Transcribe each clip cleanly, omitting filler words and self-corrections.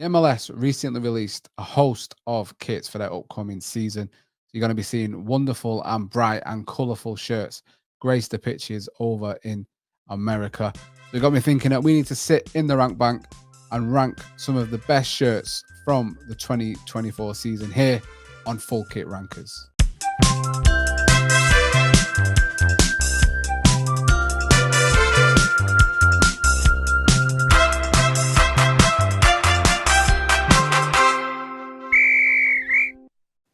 MLS recently released a host of kits for their upcoming season. You're going to be seeing wonderful and bright and colourful shirts grace the pitches over in America. So it got me thinking that we need to sit in the rank bank and rank some of the best shirts from the 2024 season here on Full Kit Rankers.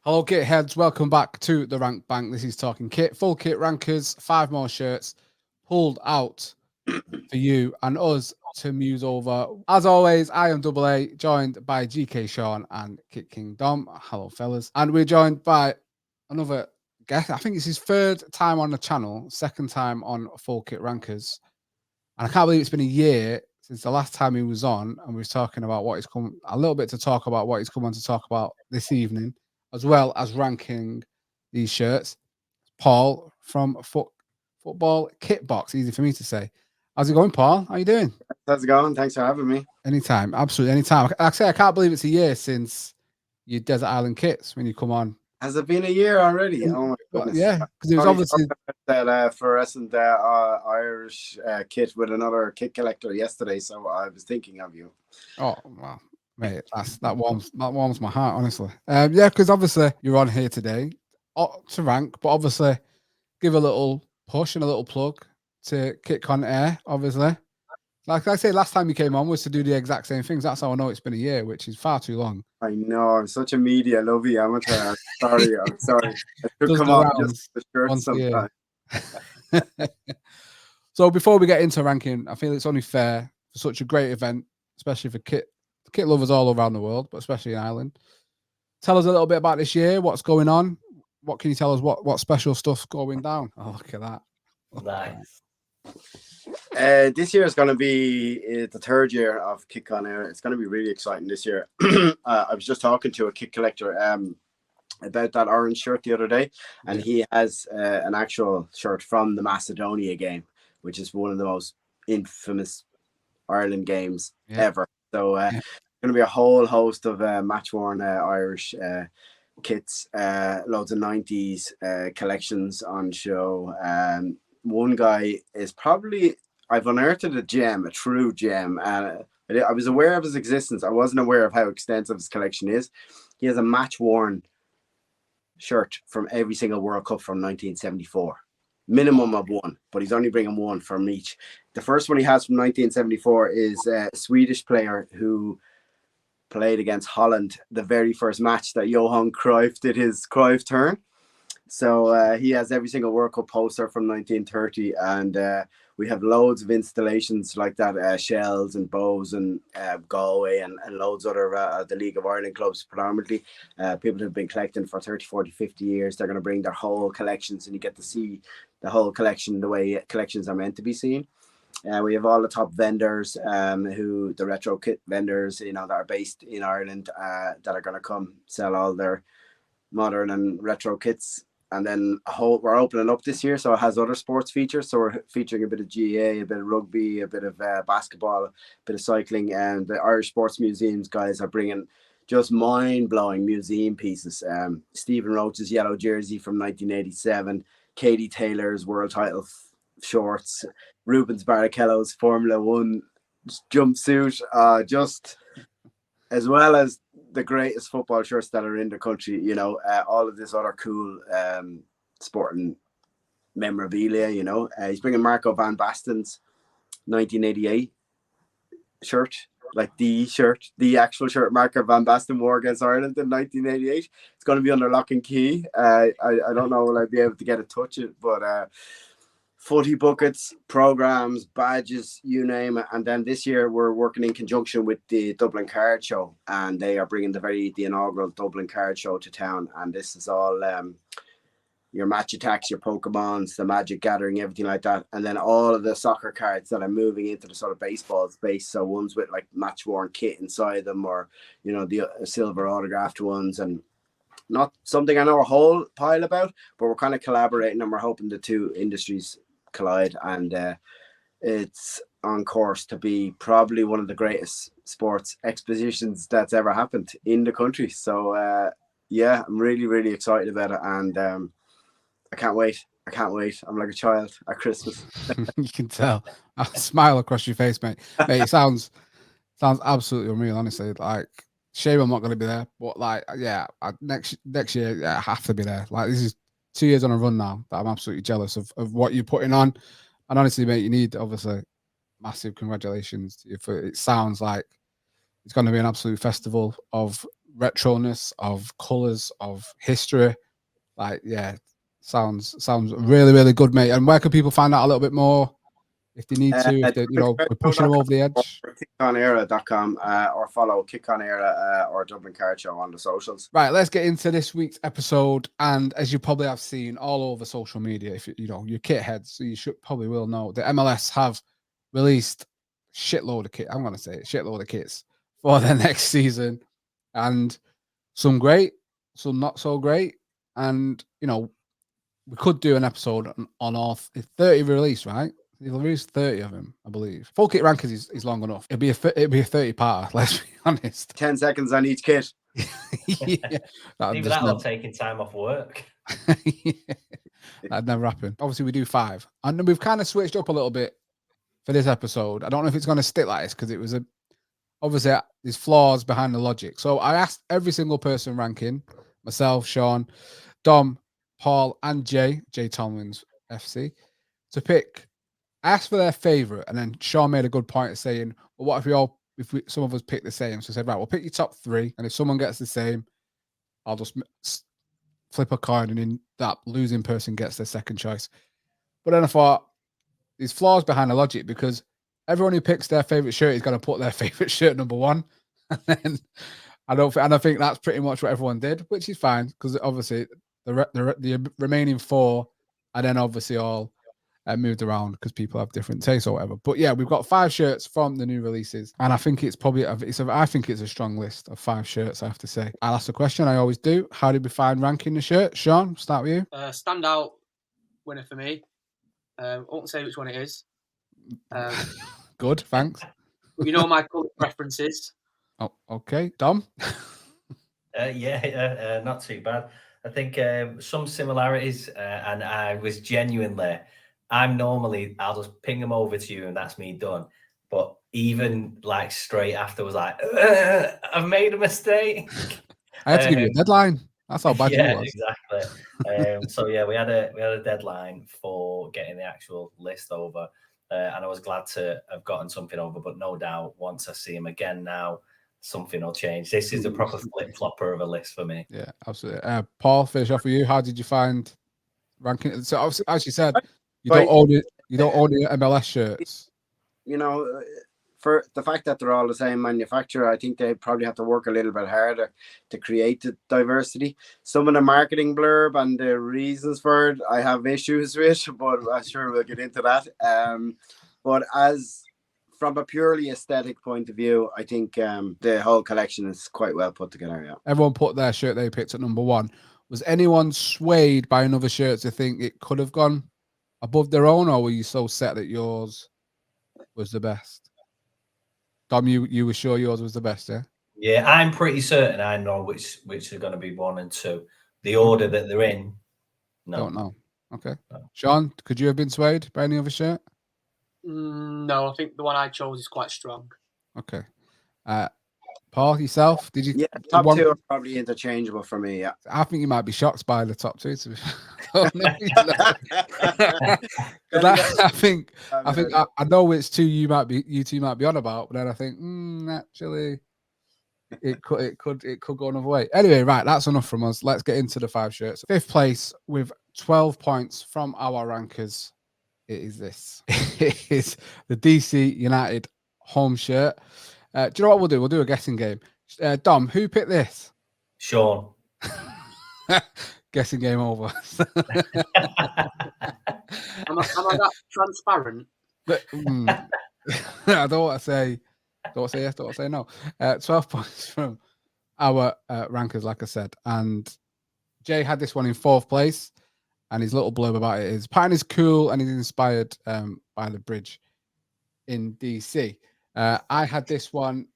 Hello, Kit heads. Welcome back to the Rank Bank. This is Talking Kit. Full Kit Rankers, 5 more shirts pulled out for you and us to muse over. As always, I am Double A, joined by GK Sean and Kit King Dom. Hello, fellas. And we're joined by another guest. I think it's his third time on the channel, second time on Full Kit Rankers. And I can't believe it's been a year since the last time he was on, and we were talking about what he's come, a little bit to talk about what he's come on to talk about this evening, as well as ranking these shirts. Paul from Football Kit Box, easy for me to say. How's it going, Paul? How you doing? How's it going? Thanks for having me. Anytime, absolutely anytime. Like I say, I can't believe it's a year since you Desert Island Kits when you come on. Has it been a year already? Oh my goodness! Yeah, because it was obviously that fluorescent Irish kit with another kit collector yesterday. So I was thinking of you. Oh wow, mate, that warms my heart, honestly. Yeah, because obviously you're on here today to rank, but obviously give a little push and a little plug to KitCon Air, obviously. Like I say, last time you came on was to do the exact same things. That's how I know it's been a year, which is far too long. I know. I'm such a media lovey amateur. I'm sorry. I could come on just the shirt sometime. So before we get into ranking, I feel it's only fair for such a great event, especially for kit lovers all around the world, but especially in Ireland. Tell us a little bit about this year. What's going on? What can you tell us? What special stuff's going down? Oh, look at that. Nice. This year is going to be the third year of KitCon Air. It's going to be really exciting this year. I was just talking to a kit collector about that orange shirt the other day, and he has an actual shirt from the Macedonia game, which is one of the most infamous Ireland games ever. So going to be a whole host of match-worn Irish kits, loads of 90s collections on show. One guy is probably, I've unearthed a gem, a true gem. I was aware of his existence. I wasn't aware of how extensive his collection is. He has a match-worn shirt from every single World Cup from 1974. Minimum of one, but he's only bringing one from each. The first one he has from 1974 is a Swedish player who played against Holland, the very first match that Johan Cruyff did his Cruyff turn. So he has every single World Cup poster from 1930, and we have loads of installations like that, Shells and Bows and Galway and loads other the League of Ireland clubs predominantly. People have been collecting for 30, 40, 50 years. They're going to bring their whole collections, and you get to see the whole collection the way collections are meant to be seen. We have all the top vendors, who the retro kit vendors, that are based in Ireland, that are going to come sell all their modern and retro kits. And then we're opening up this year, so it has other sports features. So we're featuring a bit of GAA, a bit of rugby, a bit of basketball, a bit of cycling, and the Irish Sports Museums guys are bringing just mind-blowing museum pieces. Stephen Roach's yellow jersey from 1987, Katie Taylor's world title shorts, Rubens Barrichello's Formula One jumpsuit, just as well as the greatest football shirts that are in the country, all of this other cool sporting memorabilia, he's bringing Marco van Basten's 1988 shirt, like the actual shirt Marco van Basten wore against Ireland in 1988. It's going to be under lock and key. I don't know will I be able to get a touch it, but footy buckets, programs, badges, you name it. And then this year we're working in conjunction with the Dublin Card Show, and they are bringing the inaugural Dublin Card Show to town. And this is all your Match Attacks, your Pokemons, the Magic Gathering, everything like that. And then all of the soccer cards that are moving into the sort of baseball space. So ones with like match worn kit inside them, or the silver autographed ones, and not something I know a whole pile about, but we're kind of collaborating, and we're hoping the two industries collide, and it's on course to be probably one of the greatest sports expositions that's ever happened in the country. So yeah, I'm really, really excited about it, and I can't wait. I can't wait. I'm like a child at Christmas. You can tell. A smile across your face, mate. Mate, it sounds absolutely unreal, honestly. Like, shame I'm not going to be there, but like, yeah, next year, yeah, I have to be there. Like, this is 2 years on a run now that I'm absolutely jealous of what you're putting on. And honestly, mate, you need obviously massive congratulations to you for it. Sounds like it's going to be an absolute festival of retroness, of colors, of history. Like, yeah, sounds really, really good, mate. And where can people find out a little bit more if they need to, if they, we're pushing them over the edge? Kickonera.com or follow Kickonera or Dublin Card Show on the socials. Right, let's get into this week's episode. And as you probably have seen all over social media, if you're kit heads, so you should probably will know the MLS have released shitload of kit. I'm gonna say it, shitload of kits for the next season, and some great, some not so great. And we could do an episode on all 30 release, right? He'll release 30 of them, I believe. Full kit rankings is long enough. It'd be a 30 part. Let's be honest. 10 seconds on each kit. Yeah, that'll taking time off work. Yeah, that'd never happen. Obviously, we do 5, and we've kind of switched up a little bit for this episode. I don't know if it's going to stick like this because it was obviously there's flaws behind the logic. So I asked every single person ranking, myself, Sean, Dom, Paul, and Jay Tomlins FC, to pick. I asked for their favorite, and then Sean made a good point of saying, "Well, what if some of us pick the same?" So I said, "Right, we'll pick your top 3, and if someone gets the same, I'll just flip a coin, and in that losing person gets their second choice." But then I thought there's flaws behind the logic because everyone who picks their favorite shirt is going to put their favorite shirt number 1, and then I think that's pretty much what everyone did, which is fine because obviously the remaining 4, and then obviously all moved around because people have different tastes or whatever. But yeah, we've got 5 shirts from the new releases, and I think it's probably I think it's a strong list of 5 shirts. I have to say. I'll ask the question I always do. How did we find ranking the shirt? Sean, start with you. Standout winner for me. I won't say which one it is. Good, thanks. You know my colour preferences. Oh, okay, Dom. Not too bad. I think some similarities, and I was genuinely. I'll just ping them over to you, and that's me done. But even like straight after, was like, I've made a mistake. I had to give you a deadline. That's how bad you was. Exactly. So yeah, we had a deadline for getting the actual list over, and I was glad to have gotten something over. But no doubt, once I see him again now, something will change. This is a proper flip flopper of a list for me. Yeah, absolutely. Paul, finish off with you. How did you find ranking? So obviously, as you said, you don't own it. You don't own the MLS shirts. For the fact that they're all the same manufacturer, I think they probably have to work a little bit harder to create the diversity. Some of the marketing blurb and the reasons for it, I have issues with, but I'm sure we'll get into that. But from a purely aesthetic point of view, I think the whole collection is quite well put together. Yeah. Everyone put their shirt they picked at number 1. Was anyone swayed by another shirt to think it could have gone above their own, or were you so set that yours was the best? Dom, you were sure yours was the best, yeah? Yeah, I'm pretty certain I know which are going to be 1 and 2. The order that they're in, no. Don't know. Okay. No. Sean, could you have been swayed by any other shirt? No, I think the one I chose is quite strong. Okay. Paul, yourself, did you? Yeah, top 2 are probably interchangeable for me. Yeah, I think you might be shocked by the top 2. I know it's 2 you two might be on about, but then I think actually it could go another way. Anyway, right, that's enough from us. Let's get into the 5 shirts. 5th place with 12 points from our rankers. It is this. It is the DC United home shirt. Do you know what we'll do? We'll do a guessing game. Dom, who picked this? Sean. Guessing game over. Am I that transparent? I don't want to say yes, don't want to say no. 12 points from our rankers, like I said. And Jay had this one in 4th place. And his little blurb about it is, pattern is cool and he's inspired by the bridge in DC. I had this one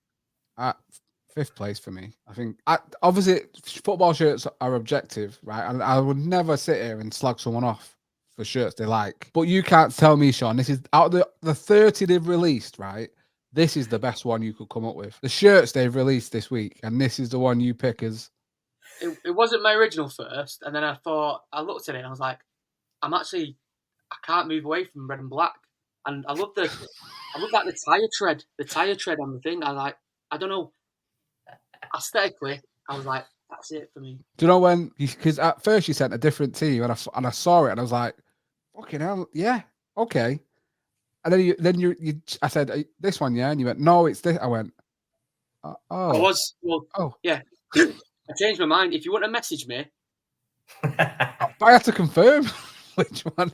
fifth place for me. I think obviously football shirts are objective, right? And I would never sit here and slag someone off for shirts they like. But you can't tell me, Sean, this is out of the 30 they've released, right? This is the best one you could come up with. The shirts they've released this week, and this is the one you pick as. It wasn't my original first, and then I looked at it and I was like, I can't move away from red and black. And I love like the tire tread on the thing. I don't know, aesthetically, I was like, that's it for me. Do you know when? Because at first you sent a different team, and I saw it, and I was like, fucking hell, yeah, okay. And then I said this one, yeah, and you went, no, it's this. I went, oh, yeah. I changed my mind. If you want to message me, I had to confirm which one.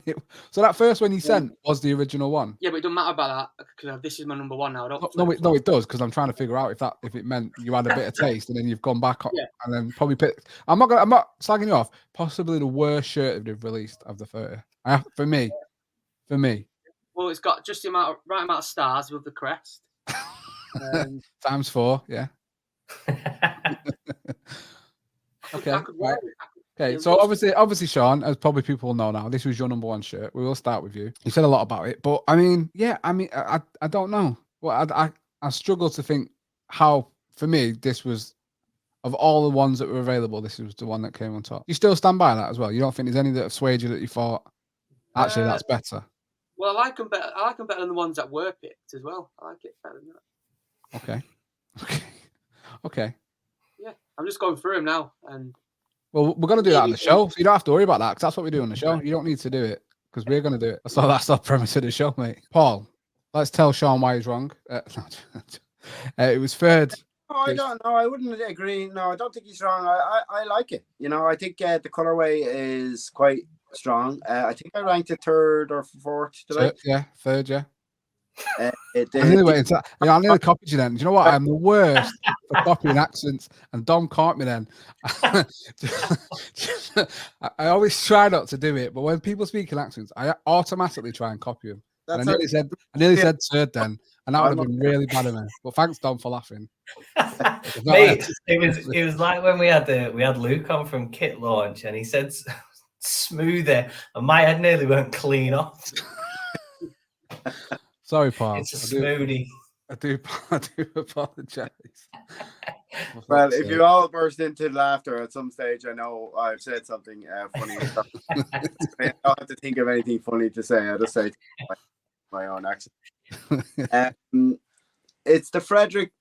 So that first one you sent was the original one. Yeah, but it doesn't matter about that because this is my number one now. It does, because I'm trying to figure out if it meant you had a bit of taste and then you've gone back and then probably picked. I'm not slagging you off. Possibly the worst shirt they've released of the 30. For me. Well, it's got just the right amount of stars with the crest. Times 4, yeah. Okay. Okay, so obviously, Sean, as probably people know now, this was your number one shirt. We will start with you. You said a lot about it, but I mean, I don't know. Well, I struggle to think how, for me, this was, of all the ones that were available, this was the one that came on top. You still stand by that as well? You don't think there's any that have swayed you that you thought, actually, that's better? Well, I like them better. I like them better than the ones that were picked as well. I like it better than that. Okay. Yeah, I'm just going through them now, and well, we're going to do that on the show, so you don't have to worry about that, because that's what we do on the show. You don't need to do it, because we're going to do it. So that's the premise of the show, mate. Paul, let's tell Sean why he's wrong. It was third. No, I don't know. I wouldn't agree. No, I don't think he's wrong. I like it. You know, I think the colorway is quite strong. I think I ranked it third or fourth today. Third, yeah. I nearly copied you then. Do you know what? I'm the worst for copying accents, and Dom caught me then. I always try not to do it, but when people speak in accents, I automatically try and copy them. And I nearly said third then, and that would have been really bad of me. But thanks, Dom, for laughing. Mate, it was like when we had Luke on from Kit Launch, and he said smoother, and my head nearly went clean off. Sorry, Paul. It's a smoothie. I do apologize. Well, if you all burst into laughter at some stage, I know I've said something funny. I don't have to think of anything funny to say. I just say my own accent. It's the Frederick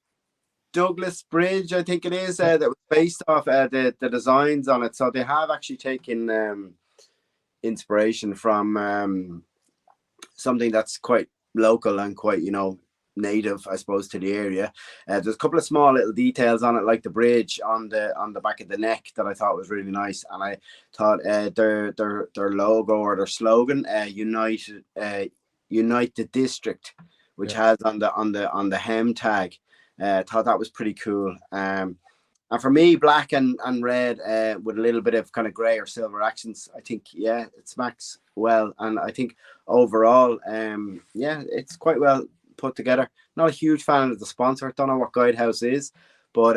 Douglass Bridge, I think it is, that was based off the designs on it. So they have actually taken inspiration from something that's quite local and quite, native, I suppose, to the area. There's a couple of small little details on it, like the bridge on the back of the neck, that I thought was really nice. And I thought their logo or their slogan, unite the district, which has on the hem tag, thought that was pretty cool. And for me, black and red with a little bit of kind of grey or silver accents, I think, it smacks well. And I think overall, it's quite well put together. Not a huge fan of the sponsor. Don't know what Guidehouse is, but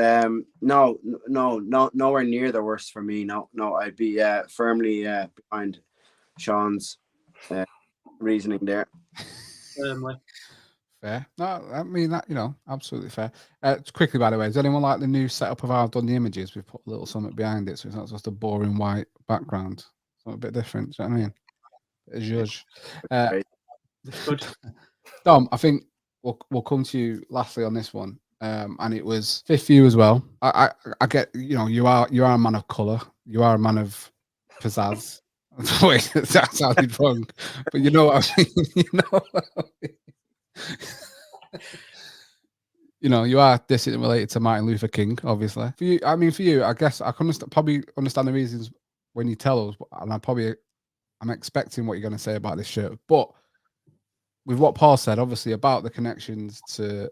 nowhere near the worst for me. No, I'd be firmly behind Sean's reasoning there. Fair. No, I mean that, absolutely fair. Quickly, by the way, does anyone like the new setup of how I've done the images? We've put a little something behind it, so it's not just a boring white background. Something a bit different. Do you know what I mean? As judge. Good. Dom, I think we'll come to you lastly on this one. And it was fifth for you as well. I get, you are a man of colour. You are a man of pizzazz. Wait, that sounded wrong. But you know what I mean. You are distant related to Martin Luther King, obviously. For you, I guess I can probably understand the reasons when you tell us, and I'm expecting what you're going to say about this shirt. But with what Paul said, obviously, about the connections to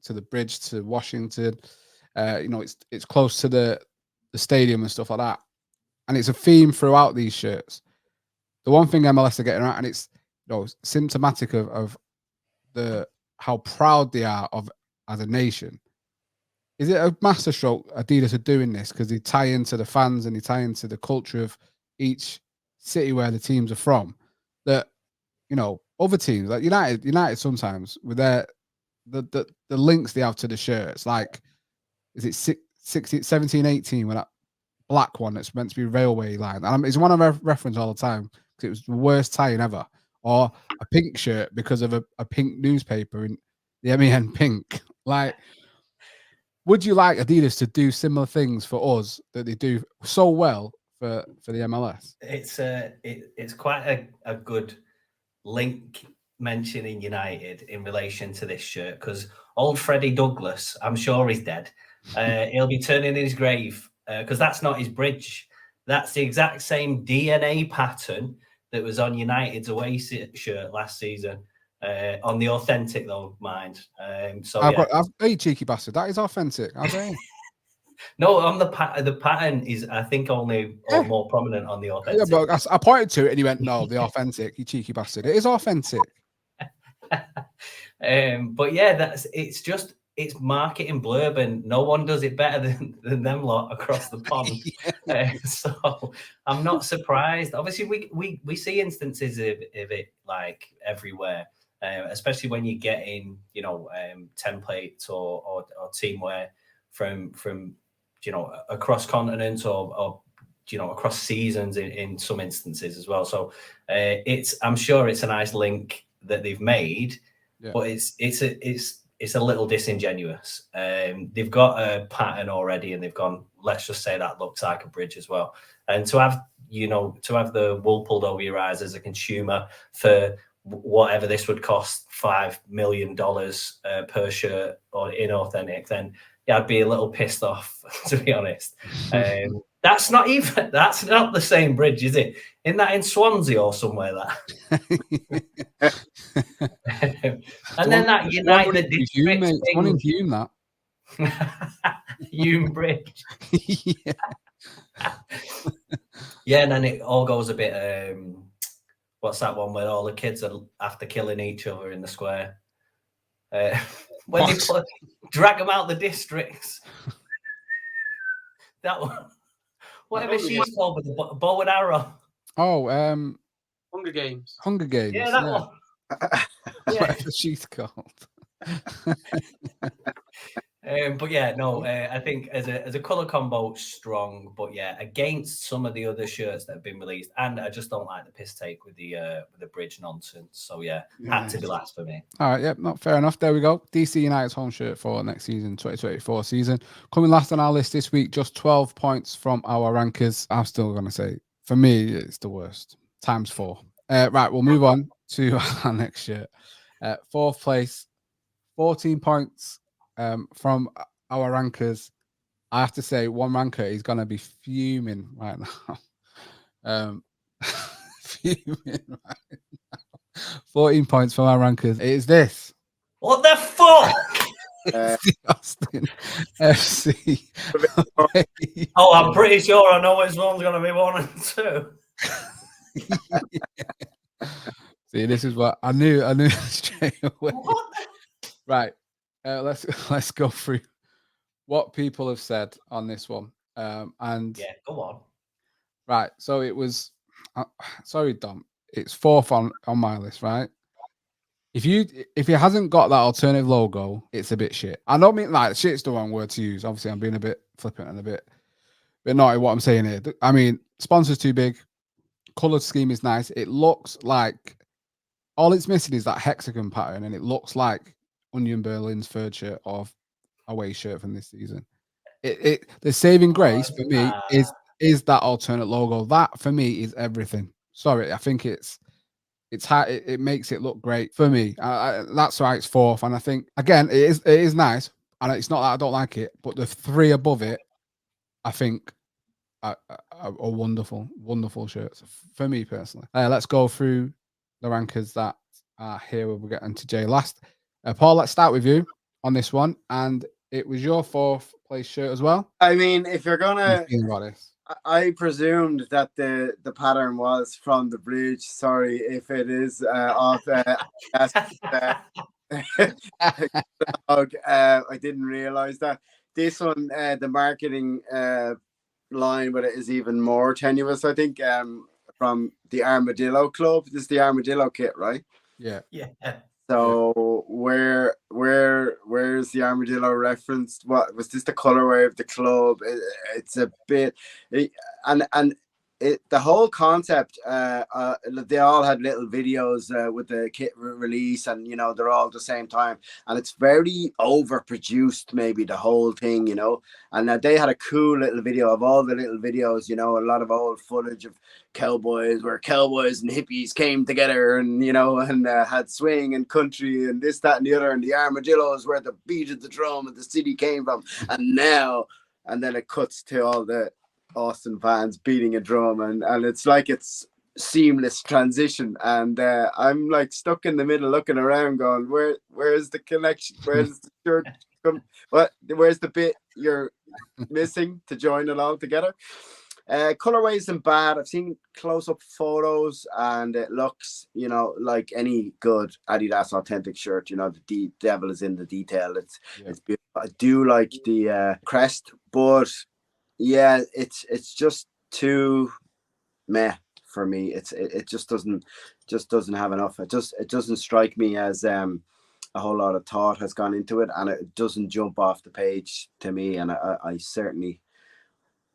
the bridge, to Washington, it's close to the stadium and stuff like that. And it's a theme throughout these shirts. The one thing MLS are getting at, and it's symptomatic of how proud they are of as a nation, is it a masterstroke Adidas are doing this because they tie into the fans and they tie into the culture of each city where the teams are from? That, you know, other teams like United sometimes with their the links they have to the shirts, like is it 16, 17, 18 when that black one that's meant to be railway line, and it's one I reference all the time because it was the worst tying ever, or a pink shirt because of a pink newspaper in the MEN pink. Like, would you like Adidas to do similar things for us that they do so well for the MLS? It's quite a good link mentioning United in relation to this shirt, because old Freddie Douglas, I'm sure he's dead. He'll be turning in his grave because that's not his bridge. That's the exact same DNA pattern that was on United's away shirt last season. On the authentic though, mind. Hey, cheeky bastard, that is authentic. No, on the pattern is, I think, only or more prominent on the authentic. Yeah, but I pointed to it and he went, "No, the authentic, you cheeky bastard. It is authentic." But yeah, it's marketing blurb, and no one does it better than them lot across the pond. So I'm not surprised. Obviously, we see instances of it like everywhere, especially when you get in, you know, templates or teamwear from you know, across continents or you know, across seasons in some instances as well. So I'm sure it's a nice link that they've made, but it's a little disingenuous. They've got a pattern already, and they've gone, let's just say that looks like a bridge as well. And to have the wool pulled over your eyes as a consumer for whatever this would cost, $5 million per shirt or inauthentic, then yeah, I'd be a little pissed off, to be honest. That's not the same bridge, is it? Isn't that in Swansea or somewhere? That and then that United District one in Hume, that Hume Bridge. Yeah. Yeah, and then it all goes a bit. What's that one where all the kids are after killing each other in the square? When they drag them out the districts. That one. Whatever she's called with the bow and arrow. Oh, Hunger Games. Hunger Games. Yeah, that one. Yeah. Whatever she's called. But yeah, no, I think as a color combo, strong. But yeah, against some of the other shirts that have been released, and I just don't like the piss take with the bridge nonsense. So yeah, had to be last for me. All right, yep, not fair enough. There we go. DC United's home shirt for next season, 2024 season. Coming last on our list this week, just 12 points from our rankers. I'm still gonna say, for me, it's the worst. Times 4. Right, we'll move on to our next shirt. Fourth place, 14 points. From our rankers, I have to say, one ranker is gonna be fuming right now. Fuming right now. 14 points from our rankers. It is this. What the fuck? It's the Austin FC. Oh, I'm pretty sure I know which one's gonna be 1 and 2. See, this is what I knew straight away. Right. Let's go through what people have said on this one. And yeah, go on. Right, so it was. Sorry, Dom. It's 4th on my list, right? If it hasn't got that alternative logo, it's a bit shit. I don't mean like shit's the wrong word to use. Obviously, I'm being a bit flippant and a bit naughty what I'm saying here. I mean, sponsor's too big. Color scheme is nice. It looks like all it's missing is that hexagon pattern, and it looks like Union Berlin's third shirt or away shirt from this season. The saving grace for me is that alternate logo. That for me is everything. Sorry, I think it's it makes it look great for me. That's why it's 4th, and I think again it is nice, and it's not that I don't like it, but the 3 above it, I think, are wonderful shirts for me personally. Let's go through the rankers that are here. We'll get into Jay last. Paul, let's start with you on this one, and it was your 4th place shirt as well. I mean, if you're gonna, about this? I presumed that the pattern was from the bridge. Sorry if it is off. I didn't realize that. this one, the marketing line with it is even more tenuous, I think. From the Armadillo Club. This is the Armadillo kit, right? Yeah. Yeah. So where's the Armadillo referenced? What was this, the colorway of the club? It's a bit, and the whole concept. They all had little videos with the kit release, and they're all at the same time, and it's very overproduced. Maybe the whole thing, and they had a cool little video of all the little videos. A lot of old footage of cowboys where cowboys and hippies came together, and had swing and country and this, that, and the other, and the armadillos where the beat of the drum and the city came from, and then it cuts to all the Austin fans beating a drum, and it's like it's seamless transition, and I'm like stuck in the middle looking around going, where's the connection, where's the shirt where's the bit you're missing to join it all together? Colorway isn't bad. I've seen close-up photos, and it looks, like any good Adidas authentic shirt. The devil is in the detail. It's beautiful. I do like the crest, but yeah, it's just too meh for me. It just doesn't have enough. It doesn't strike me as a whole lot of thought has gone into it, and it doesn't jump off the page to me. And I certainly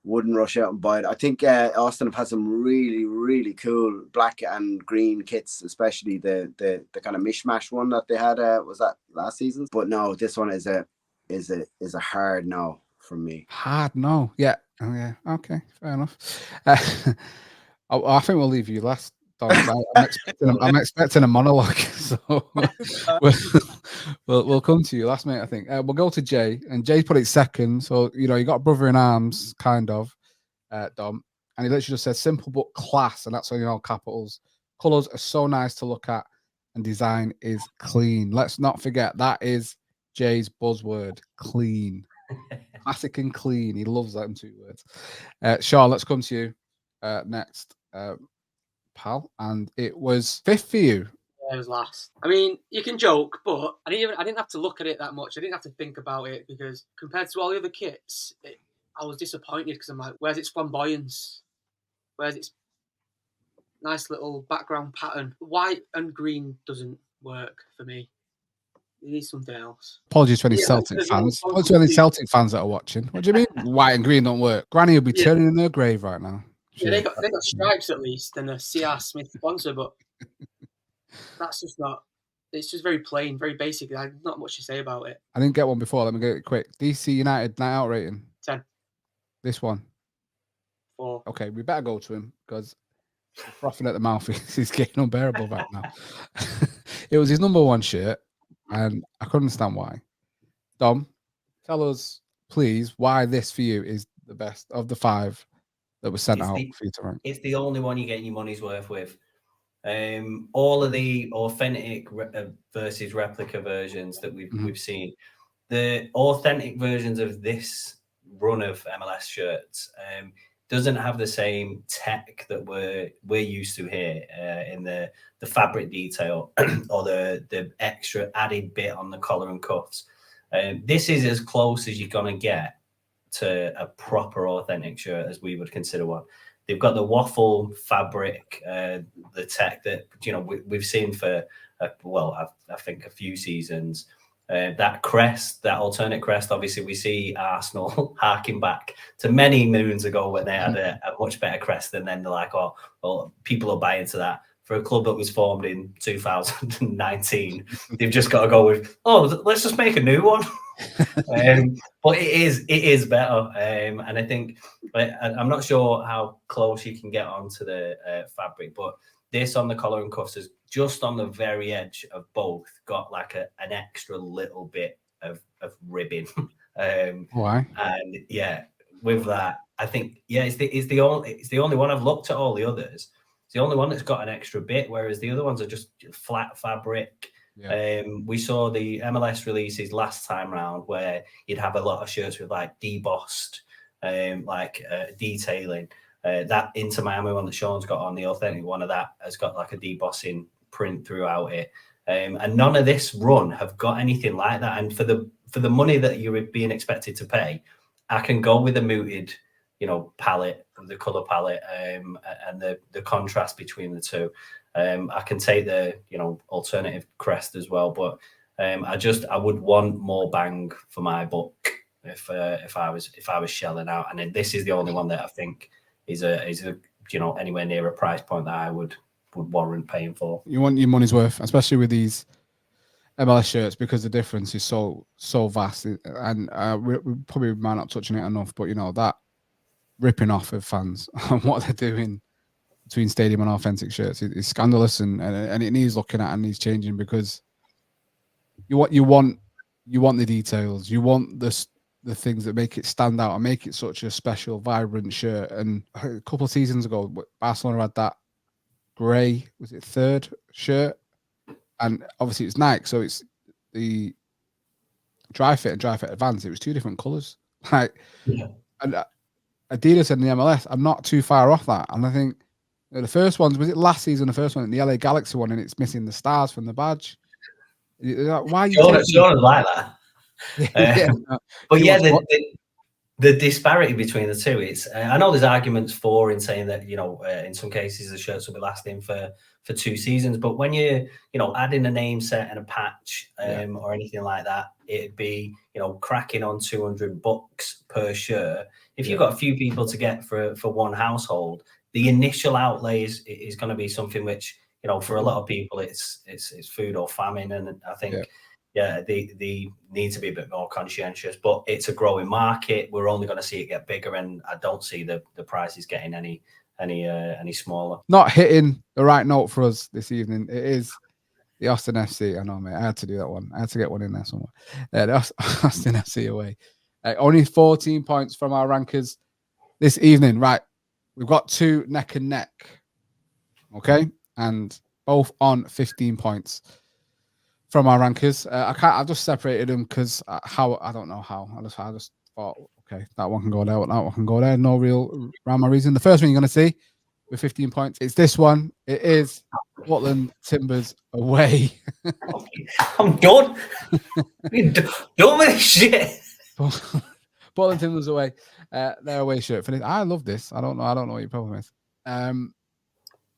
wouldn't rush out and buy it. I think Austin have had some really, really cool black and green kits, especially the kind of mishmash one that they had. Was that last season? But no, this one is a hard no from me. Hard no. Yeah. Oh, yeah. Okay. Fair enough. I think we'll leave you last. I'm expecting a monologue, so we'll come to you last, mate. I think we'll go to Jay, and Jay put it second. So you got a brother in arms, kind of, Dom, and he literally just says simple but class, and that's in all capitals. Colors are so nice to look at, and design is clean. Let's not forget that is Jay's buzzword: clean, classic and clean. He loves them two words. Shaw, let's come to you next. Pal, and it was fifth for you. Yeah, it was last. I mean, you can joke, but I didn't have to look at it that much. I didn't have to think about it, because compared to all the other kits, I was disappointed, because I'm like, where's its flamboyance? Where's its nice little background pattern? White and green doesn't work for me. You need something else. Apologies to any Celtic fans. Apologies to any Celtic fans that are watching. What do you mean white and green don't work? Granny will be turning in her grave right now. Yeah, they got stripes at least, and a CR Smith sponsor, but that's just not. It's just very plain, very basic. There's not much to say about it. I didn't get one before. Let me get it quick. DC United night out rating 10. This one 4. Okay, we better go to him, because frothing at the mouth. He's getting unbearable right now. It was his number one shirt, and I couldn't understand why. Dom, tell us, please, why this for you is the best of the 5 that was sent out for you to rank. It's the only one you get your money's worth with. All of the authentic versus replica versions that we've seen, the authentic versions of this run of MLS shirts doesn't have the same tech that we're used to here in the fabric detail or the extra added bit on the collar and cuffs. This is as close as you're gonna get to a proper authentic shirt as we would consider one. They've got the waffle fabric, the tech that we've seen for I think a few seasons. That crest, that alternate crest, obviously we see Arsenal harking back to many moons ago when they had a much better crest, and then they're like, oh, well, people are buying into that. For a club that was formed in 2019, they've just got to go with, oh, let's just make a new one. But it is better, and I think I'm not sure how close you can get onto the fabric, but this on the collar and cuffs is just on the very edge of both got like an extra little bit of ribbing. Why? And yeah, with that, I think it's the only one. I've looked at all the others. It's the only one that's got an extra bit, whereas the other ones are just flat fabric. Yeah. We saw the MLS releases last time round where you'd have a lot of shirts with like debossed detailing. That Inter Miami one that Sean's got on, the authentic one of that has got like a debossing print throughout it. And none of this run have got anything like that. And for for the money that you're being expected to pay, I can go with the muted, palette, the color palette, and the contrast between the two. I can take the alternative crest as well, but I would want more bang for my buck if I was shelling out. And then this is the only one that I think is a anywhere near a price point that I would warrant paying for. You want your money's worth, especially with these MLS shirts, because the difference is so vast. And we probably might not touch on it enough, but that ripping off of fans and what they're doing between stadium and authentic shirts is scandalous, and it needs looking at and needs changing, because you want the details, you want the things that make it stand out and make it such a special, vibrant shirt. And a couple of seasons ago, Barcelona had that grey, was it third shirt, and obviously it's Nike, so it's the Dry Fit and Dry Fit Advance. It was two different colours, and Adidas and the MLS are not too far off that. And I think the first ones, was it last season, the first one, the LA Galaxy one, and it's missing the stars from the badge. Why are you Jordan like that? But yeah, the disparity between the two, it's I know there's arguments for in saying that in some cases the shirts will be lasting for 2 seasons, but when you adding a name set and a patch or anything like that, it'd be cracking on $200 per shirt. If you've got a few people to get for one household, the initial outlay is going to be something which for a lot of people it's food or famine, and I think they need to be a bit more conscientious. But it's a growing market. We're only going to see it get bigger, and I don't see the prices getting any smaller. Not hitting the right note for us this evening. It is the Austin FC. I know, mate. I had to do that one. I had to get one in there somewhere. The Austin FC away. Only 14 points from our rankers this evening. Right, we've got 2 neck and neck. Okay, and both on 15 points from our rankers. I've just separated them because I don't know how. I just thought, okay, that one can go there, that one can go there. No real rhyme or reason. The first one you're going to see with 15 points, it's this one. It is Portland Timbers away. I'm done. Done with this shit. Portland Timbers away. Their away shirt for this. I love this. I don't know what your problem is.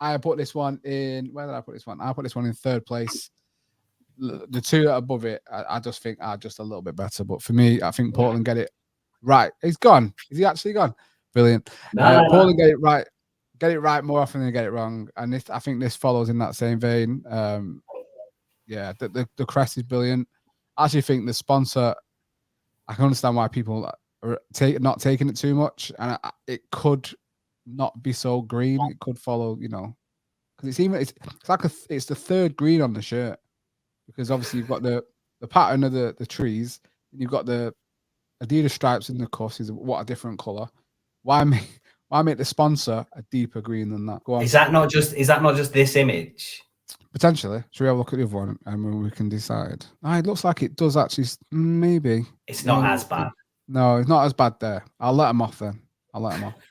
I put this one in. Where did I put this one? I put this one in 3rd place. The 2 above it, I just think are just a little bit better. But for me, I think Portland get it right. He's gone. Is he actually gone? Brilliant. Portland get it right more often than they get it wrong. And I think this follows in that same vein. The crest is brilliant. I actually think the sponsor, I can understand why people are not taking it too much, and it could not be so green. It could follow, because it's the 3rd green on the shirt, because obviously you've got the pattern of the trees, and you've got the Adidas stripes in the cuffs. What a different color. Why make the sponsor a deeper green than that? Go on. Is that not just this image? Potentially. Should we have a look at the other one and we can decide? It looks like it does actually. Maybe it's not as bad. No, it's not as bad there. I'll let them off then.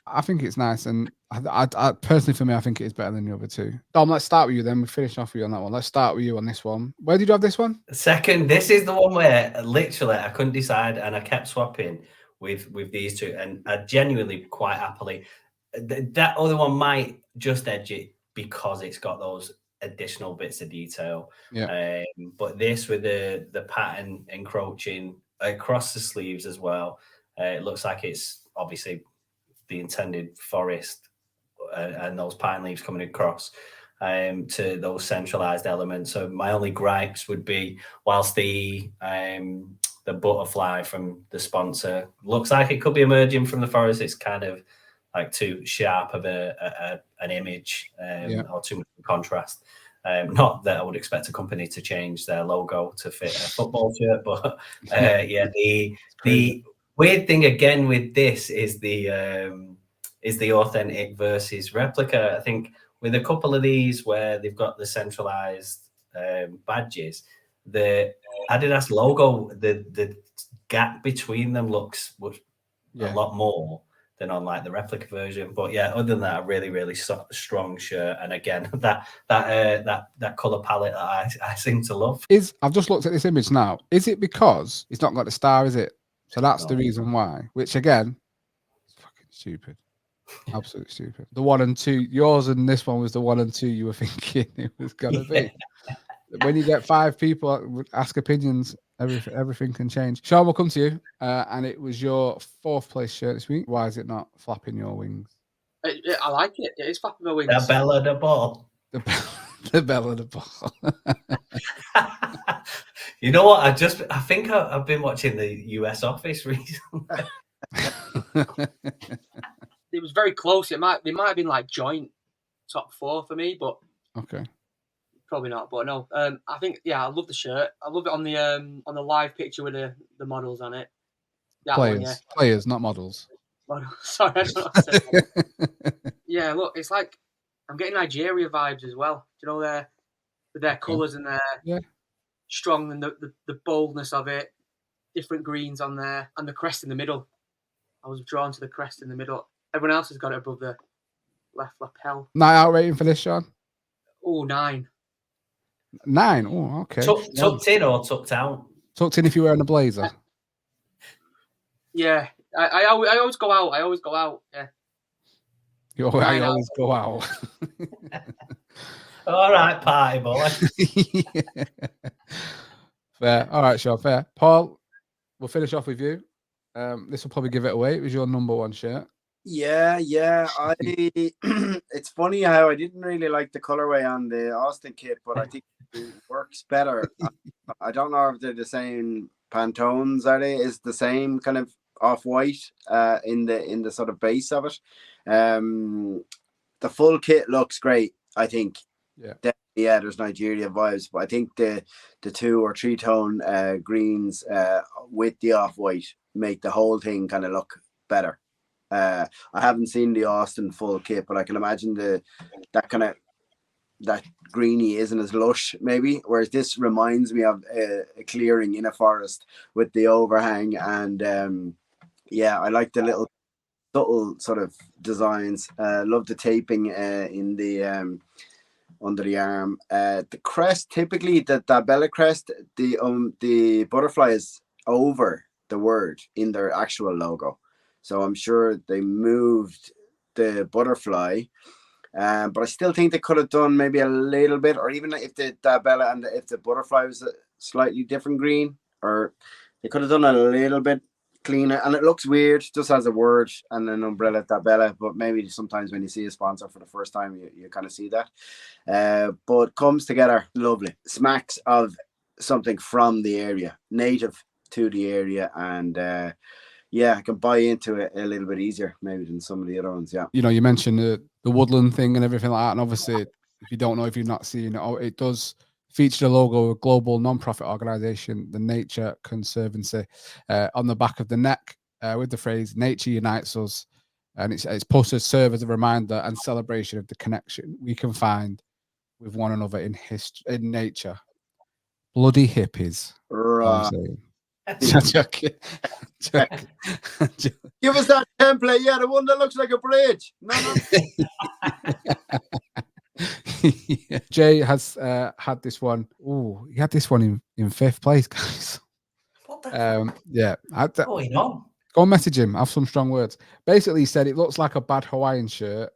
I think it's nice, and I personally, for me, I think it is better than the other 2. Dom, let's start with you then. We finish off with you on that one. Let's start with you on this one. Where did you have this one? Second. This is the one where literally I couldn't decide, and I kept swapping with these 2, and I genuinely quite happily. That other one might just edge it because it's got those additional bits of detail. But this with the pattern encroaching across the sleeves as well, it looks like it's obviously the intended forest and those pine leaves coming across to those centralized elements. So my only gripes would be, whilst the butterfly from the sponsor looks like it could be emerging from the forest, it's kind of like too sharp of an image or too much contrast. Not that I would expect a company to change their logo to fit a football shirt, but the weird thing again with this is the authentic versus replica. I think with a couple of these where they've got the centralized badges, the Adidas logo, the gap between them looks a lot more than on like the replica version. But yeah, other than that, a really, really strong shirt. And again, that color palette that I seem to love. I've just looked at this image now. Is it because it's not got the star? Is it? So that's the reason why. Which again, it's fucking stupid. Absolutely stupid. The 1 and 2, yours and this one was the 1 and 2 you were thinking it was gonna be. When you get 5 people ask opinions, everything can change. Sean, we'll come to you. And it was your 4th place shirt this week. Why is it not flapping your wings? I like it. It is flapping my wings. The bella de ball. The bell of the ball. You know what? I think I've been watching the US Office recently. It was very close. They might have been like joint top 4 for me, but Okay. probably not. But no, I think I love the shirt. I love it on the live picture with the models on it. That Players, players, not models. Models. Sorry, I don't know what to say. Yeah, look, it's like I'm getting Nigeria vibes as well. Do you know with their colours and their strong and the boldness of it, different greens on there, and the crest in the middle. I was drawn to the crest in the middle. Everyone else has got it above the left lapel. Night out rating for this, Sean? Oh, 9. 9. Oh, okay. Tucked in or tucked out? Tucked in if you're wearing a blazer. Yeah, I always go out. I always go out. Yeah. I always go out. All right, party boy. Yeah. Fair. All right, Sean. Fair. Paul, we'll finish off with you. This will probably give it away. It was your number 1 shirt. Yeah. It's funny how I didn't really like the colorway on the Austin kit, but I think it works better. I don't know if they're the same Pantones. Are they? Is the same kind of off-white in the sort of base of it. The full kit looks great, I think. Yeah, there's Nigeria vibes, but I think the 2 or 3 tone greens with the off-white make the whole thing kind of look better. I haven't seen the Austin full kit, but I can imagine that greeny isn't as lush maybe, whereas this reminds me of a clearing in a forest with the overhang. And I like the little subtle sort of designs. Love the taping in the under the arm. The crest, typically the Bella crest, the butterfly is over the word in their actual logo, so I'm sure they moved the butterfly, but I still think they could have done maybe a little bit, or even if the Bella and if the butterfly was a slightly different green, or they could have done a little bit cleaner. And it looks weird just as a word and an umbrella tabella, but maybe sometimes when you see a sponsor for the first time you kind of see that, but comes together lovely, smacks of something from the area, native to the area, and I can buy into it a little bit easier maybe than some of the other ones. You mentioned the woodland thing and everything like that, and obviously if you don't know, if you've not seen it, it does feature the logo of a global non-profit organization, the Nature Conservancy, on the back of the neck, with the phrase "Nature unites us," and it's supposed to serve as a reminder and celebration of the connection we can find with one another in nature. Bloody hippies! Right. Give us that template, the one that looks like a bridge. No. Jay has had this one. Oh, he had this one in 5th place, guys. What the what's going on? Go and message him. Have some strong words. Basically, he said it looks like a bad Hawaiian shirt,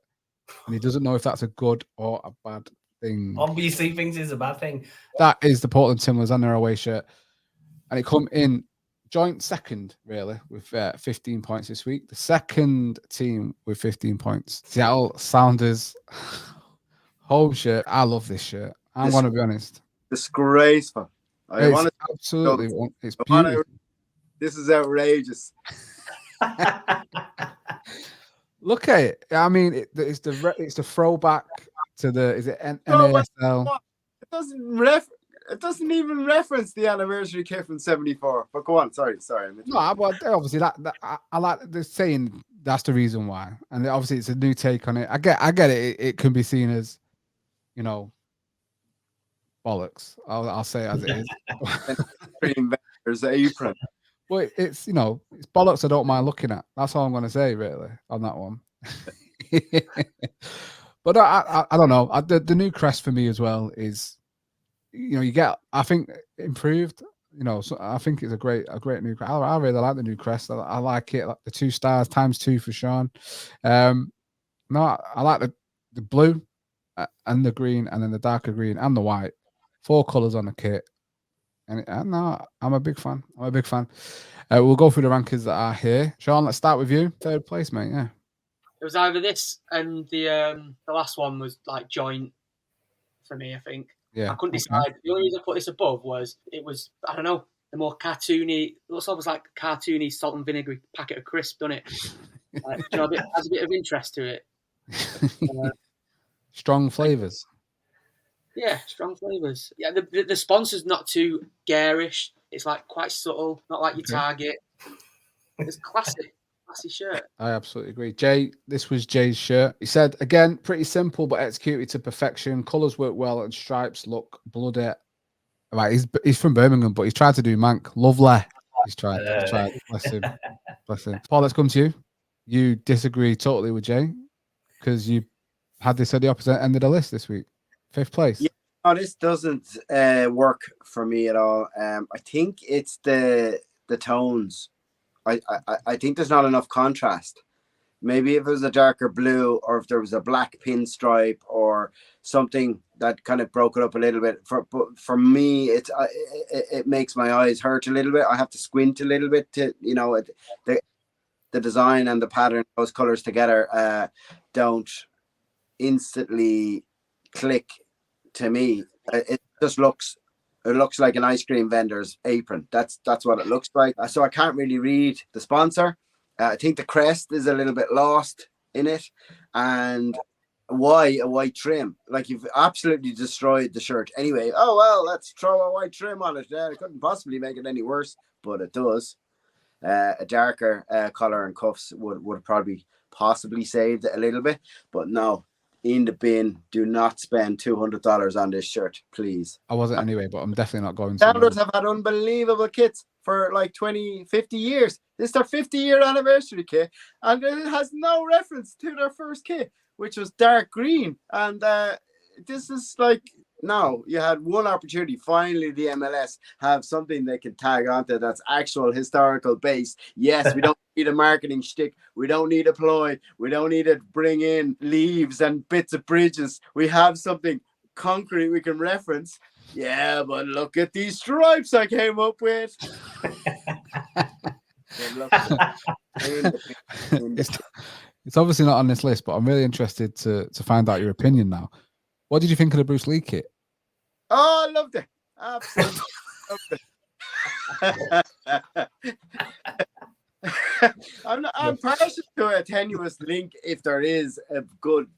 and he doesn't know if that's a good or a bad thing. Obviously, thinks it's a bad thing. That is the Portland Timbers and their away shirt, and it come in joint second, really, with 15 points this week. The second team with 15 points. Seattle Sounders home shirt. I love this shirt. I'm going to be honest. Disgraceful. It's absolutely. It's beautiful. This is outrageous. Look at it. I mean, it's the throwback to the. Is it NASL? It doesn't even reference the anniversary kit from '74. But go on. Sorry. No, but obviously that I like the saying. That's the reason why, and obviously it's a new take on it. I get it. It can be seen as, bollocks. I'll say it as it is. There's the apron. Well, it's it's bollocks I don't mind looking at. That's all I'm going to say, really, on that one. But I don't know. The new crest for me as well is, you get, I think, improved. So I think it's a great new crest. I really like the new crest. I like it. Like the 2 stars ×2 for Sean. No, I like the blue and the green, and then the darker green and the white. 4 colors on the kit. And no, I'm a big fan. We'll go through the rankings that are here. Sean, let's start with you. 3rd place, mate. Yeah. It was either this and the last one was like joint for me, I think. Yeah. I couldn't decide. The only reason I put this above was it was, I don't know, the more cartoony, it looks almost like cartoony salt and vinegar packet of crisp, doesn't it? It has a bit of interest to it. Strong flavours. Yeah, strong flavours. Yeah, the sponsor's not too garish. It's like quite subtle, not like your Target. It's classic shirt. I absolutely agree. Jay, this was Jay's shirt. He said, again, pretty simple but executed to perfection. Colours work well and stripes look bloody. Right, he's from Birmingham, but he's tried to do Mank. Lovely. He's tried. Bless him. Bless him. Paul, let's come to you. You disagree totally with Jay because you had this at the opposite end of the list this week. 5th place. Yeah, no, this doesn't work for me at all. I think it's the tones. I think there's not enough contrast. Maybe if it was a darker blue, or if there was a black pinstripe or something that kind of broke it up a little bit. But for me, it makes my eyes hurt a little bit. I have to squint a little bit to, the design and the pattern, those colors together don't instantly click to me. It just looks like an ice cream vendor's apron. That's what it looks like. So I can't really read the sponsor. I think the crest is a little bit lost in it. And why a white trim? Like, you've absolutely destroyed the shirt. Anyway, oh, well, let's throw a white trim on it. It couldn't possibly make it any worse, but it does. A darker collar and cuffs would probably possibly saved it a little bit. But no, in the bin. Do not spend $200 on this shirt, please. I wasn't anyway, but I'm definitely not going to. Sounders have had unbelievable kits for like 20, 50 years. This is their 50-year anniversary kit, and it has no reference to their first kit, which was dark green. And this is like, no, you had one opportunity. Finally, the MLS have something they can tag onto that's actual historical base. Yes, we don't need a marketing shtick. We don't need a ploy. We don't need to bring in leaves and bits of bridges. We have something concrete we can reference. Yeah, but look at these stripes I came up with. It's obviously not on this list, but I'm really interested to find out your opinion now. What did you think of the Bruce Lee kit? Oh, I loved it. Absolutely loved it. I'm partial to a tenuous link if there is a good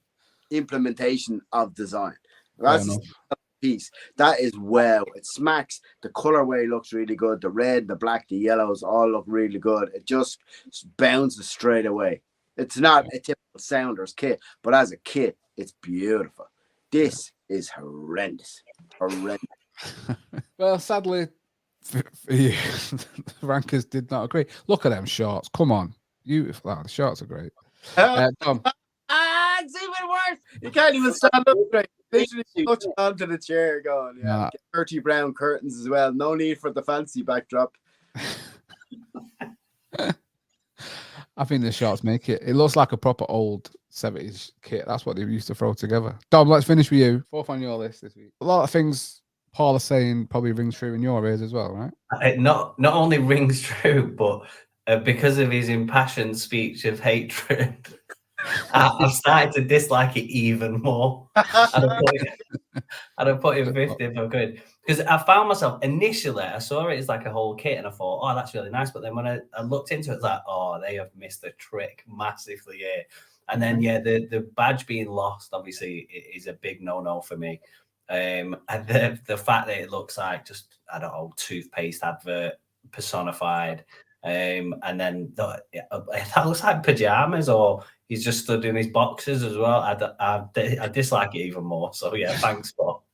implementation of design. That's a piece. That is well. It smacks. The colorway looks really good. The red, the black, the yellows all look really good. It just bounces straight away. It's not a typical Sounders kit, but as a kit, it's beautiful. This is horrendous. Well, sadly, for you, the rankers did not agree. Look at them shorts. Come on. Beautiful. Oh, the shorts are great. Tom. It's even worse. You can't even stand up straight. Literally touch onto the chair going, yeah. Dirty brown curtains as well. No need for the fancy backdrop. I think the shorts make it. It looks like a proper old 70s kit. That's what they used to throw together. Dom, let's finish with you. 4th on your list this week. A lot of things Paul is saying probably rings true in your ears as well, right? It not only rings true, but because of his impassioned speech of hatred, I've started to dislike it even more. I'd have put it 50 if I could. Because I found myself, initially, I saw it as like a whole kit and I thought, oh, that's really nice. But then when I looked into it, it's like, oh, they have missed the trick massively here. And then, yeah, the badge being lost, obviously, is a big no-no for me. And the fact that it looks like just, I don't know, toothpaste advert personified. And then that looks like pajamas, or he's just stood in his boxes as well. I dislike it even more. So, yeah, thanks, Paul.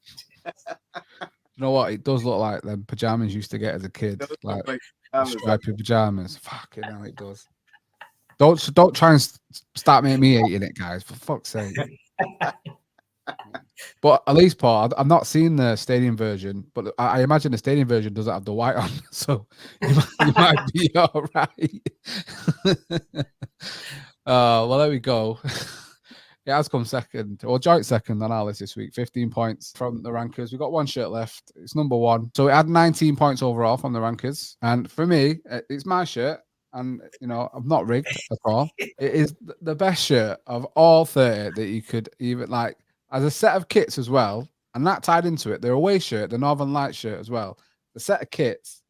You know what? It does look like them pajamas you used to get as a kid, Those like look like the pajamas, stripy pajamas. Fucking hell, it does. Don't try and start making me eating it, guys. For fuck's sake. But at least, Paul, I've not seen the stadium version, but I imagine the stadium version doesn't have the white on, so you might be all right. Well, there we go. It has come second, or joint second on our list this week. 15 points from the rankers. We've got one shirt left. It's number one. So it had 19 points overall from the rankers. And for me, it's my shirt. And, you know, I'm not rigged at all. It is the best shirt of all 30 that you could even, like, as a set of kits as well. And that tied into it. Their away shirt, the Northern Lights shirt as well. The set of kits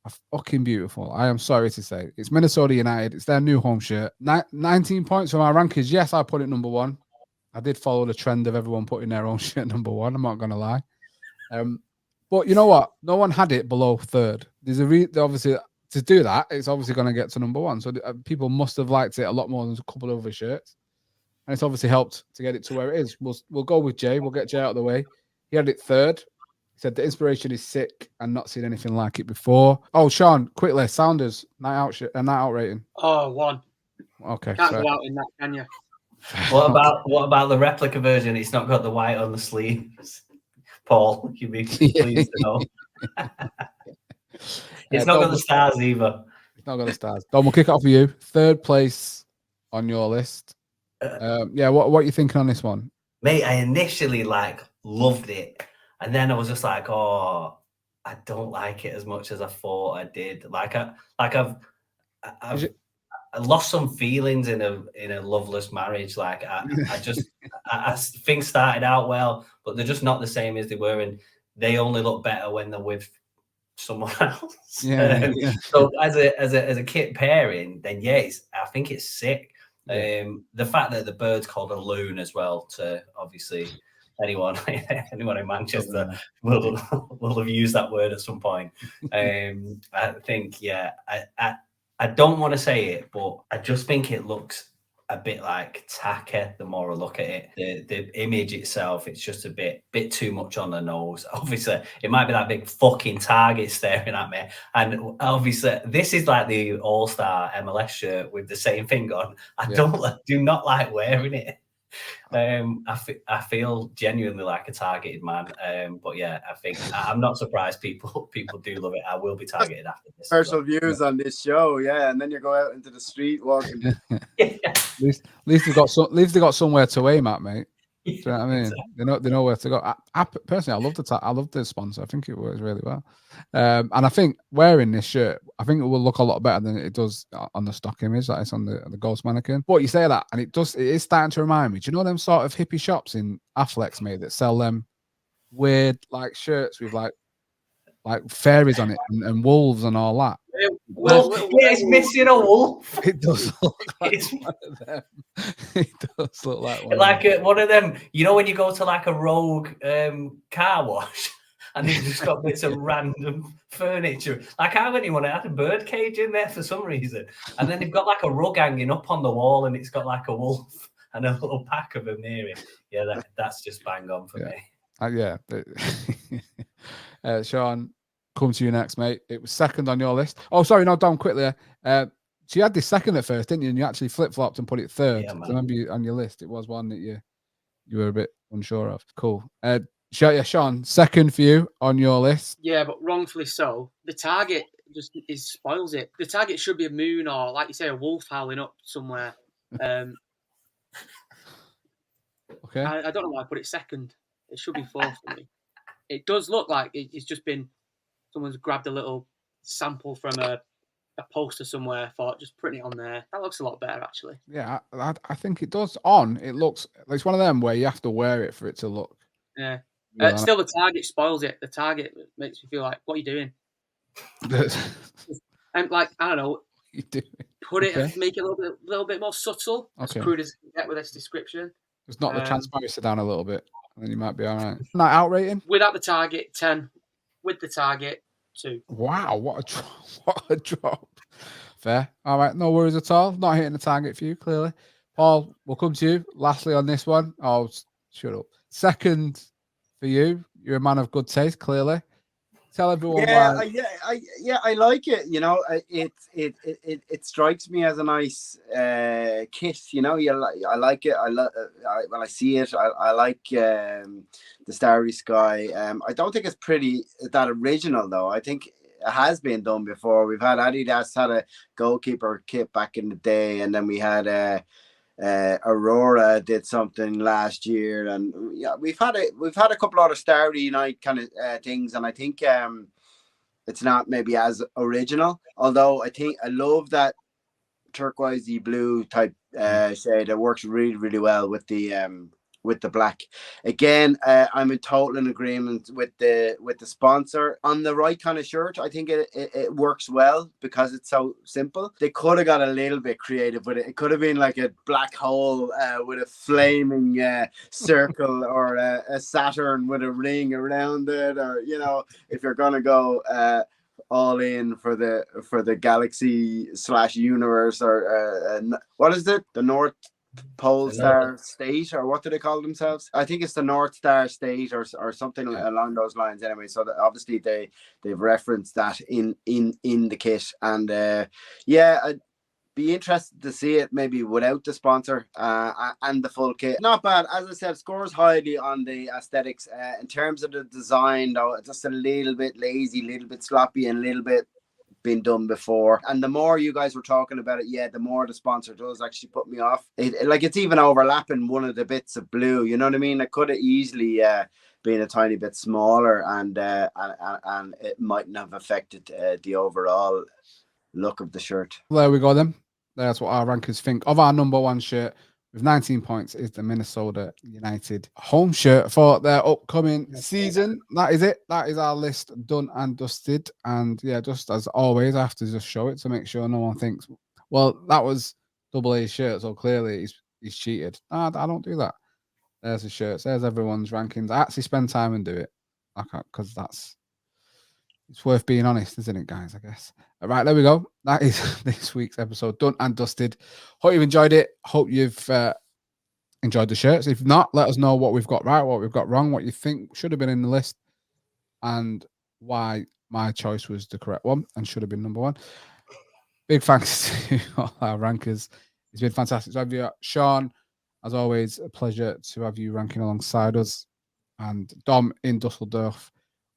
are fucking beautiful. I am sorry to say. It's Minnesota United. It's their new home shirt. 19 points from our rankings. Yes, I put it number one. I did follow the trend of everyone putting their own shirt number one. I'm not going to lie. But you know what? No one had it below third. There's obviously to do that. It's obviously going to get to number one. So people must have liked it a lot more than a couple of other shirts. And it's obviously helped to get it to where it is. We'll go with Jay. We'll get Jay out of the way. He had it third. He said the inspiration is sick and not seen anything like it before. Oh, Sean, quickly, Sounders night out rating. Oh, 1. Okay, Can't fair. go out in that, can you? What about the replica version? It's not got the white on the sleeves. Paul, you'd be pleased to know. It's not got the stars either. It's not got the stars. Don, we'll kick it off for you. Third place on your list. Yeah, what are you thinking on this one? Mate, I initially loved it, and then I was just like, oh, I don't like it as much as I thought I did. I've lost some feelings in a loveless marriage. Like I things started out well, but they're just not the same as they were, and they only look better when they're with someone else. Yeah. So as a kit pairing, then I think it's sick. Yeah. The fact that the bird's called a loon as well, to obviously anyone in Manchester will have used that word at some point. I think, I don't want to say it, but I just think it looks a bit like tacky the more I look at it. The image itself, it's just a bit too much on the nose. Obviously, it might be that big fucking target staring at me. And obviously, this is like the All-Star MLS shirt with the same thing on. I do not like wearing it. I feel genuinely like a targeted man. But yeah, I think I'm not surprised people do love it. I will be targeted after this. Personal views on this show, and then you go out into the street walking. At least they've got somewhere to aim at, mate. Do you know what I mean? Exactly. They know where to go. I personally, I love the sponsor. I think it works really well. And I think wearing this shirt, I think it will look a lot better than it does on the stock image that it's on the Ghost mannequin. But you say that, and it is starting to remind me. Do you know them sort of hippie shops in Affleck's, mate, that sell them weird like shirts with like fairies on it and wolves and all that? It's missing a wolf. It does look like one of them. It does look like one of them. You know when you go to like a rogue car wash and they've just got bits of random furniture. Like I went in one, it had a bird cage in there for some reason, and then they've got like a rug hanging up on the wall, and it's got like a wolf and a little pack of them near it. Yeah, that's just bang on for me. Sean, come to you next, mate. It was second on your list. Oh, sorry, no, Dom, quickly. So you had this second at first, didn't you? And you actually flip-flopped and put it third. Yeah, I remember on your list, it was one that you were a bit unsure of. Cool. Sean, second for you on your list. Yeah, but wrongfully so. The target just spoils it. The target should be a moon or, like you say, a wolf howling up somewhere. Okay. I don't know why I put it second. It should be fourth for me. It does look like it's just been someone's grabbed a little sample from a poster somewhere, thought just putting it on there. That looks a lot better, actually. Yeah, I think it does. It looks, it's one of them where you have to wear it for it to look. Yeah. Still, the target spoils it. The target makes you feel like, what are you doing? And like, I don't know, put it, make it a little bit more subtle. As crude as you can get with this description. Just knock the transparency down a little bit, and then you might be all right. Night out rating? Without the target, 10. With the target, 2. Wow, what a drop. Fair. All right, no worries at all. Not hitting the target for you, clearly. Paul, we'll come to you lastly on this one. Oh, shut up. Second for you. You're a man of good taste, clearly. Tell everyone why. I like it. You know, it strikes me as a nice kit. You know, I like it. When I see it, I like the Starry Sky. I don't think it's pretty that original though. I think it has been done before. We've had Adidas had a goalkeeper kit back in the day, and then we had Aurora did something last year, and yeah, we've had a couple other Starry Night kind of things, and I think it's not maybe as original. Although I think I love that turquoisey blue type shade. It works really really well with the black. Again, I'm in total agreement with the sponsor on the right kind of shirt. I think it works well because it's so simple. They could have got a little bit creative with it. It could have been like a black hole with a flaming circle, or a Saturn with a ring around it, or you know, if you're gonna go all in for the galaxy / universe, or what is it, the North Pole Star State, or what do they call themselves? I think it's the North Star State, or something along those lines. Anyway, so obviously they've referenced that in the kit, and I'd be interested to see it maybe without the sponsor and the full kit. Not bad, as I said. Scores highly on the aesthetics. In terms of the design, though, just a little bit lazy, a little bit sloppy, and a little bit been done before. And the more you guys were talking about it, the more the sponsor does actually put me off. It's even overlapping one of the bits of blue. You know what I mean? It could have easily been a tiny bit smaller, and it mightn't have affected the overall look of the shirt. There we go then. That's what our rankers think of our number one shirt with 19 points is the Minnesota United home shirt for their upcoming season. That is it. That is our list done and dusted. And yeah, just as always, I have to just show it to make sure no one thinks, well, that was Double A's shirt, so clearly he's cheated. No, I don't do that. There's the shirts. There's everyone's rankings. I actually spend time and do it. Because it's worth being honest, isn't it, guys? I guess. All right, there we go. That is this week's episode done and dusted. Hope you've enjoyed it. Hope you've enjoyed the shirts. If not, let us know what we've got right, what we've got wrong, what you think should have been in the list, and why my choice was the correct one and should have been number one. Big thanks to all our rankers. It's been fantastic to have you, Sean. As always, a pleasure to have you ranking alongside us. And Dom in Dusseldorf,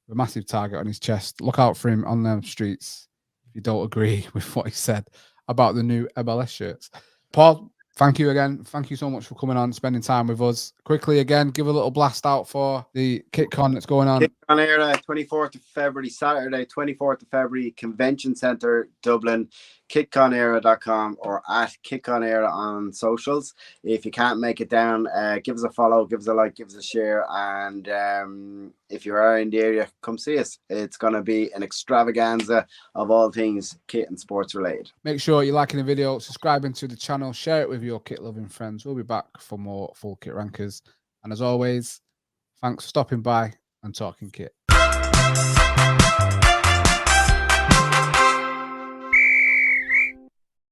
a massive target on his chest. Look out for him on them streets if you don't agree with what he said about the new MLS shirts. Paul, thank you again. Thank you so much for coming on, spending time with us. Quickly again, give a little blast out for the KitCon that's going on. KitCon Era, 24th of February, Saturday, 24th of February, Convention Centre, Dublin. KitConEra.com or at KitConEra on socials. If you can't make it down, give us a follow, give us a like, give us a share, and if you are in the area, come see us. It's going to be an extravaganza of all things kit and sports related. Make sure you're liking the video, subscribing to the channel, share it with your kit loving friends. We'll be back for more Full Kit Rankers, and as always, thanks for stopping by and talking kit.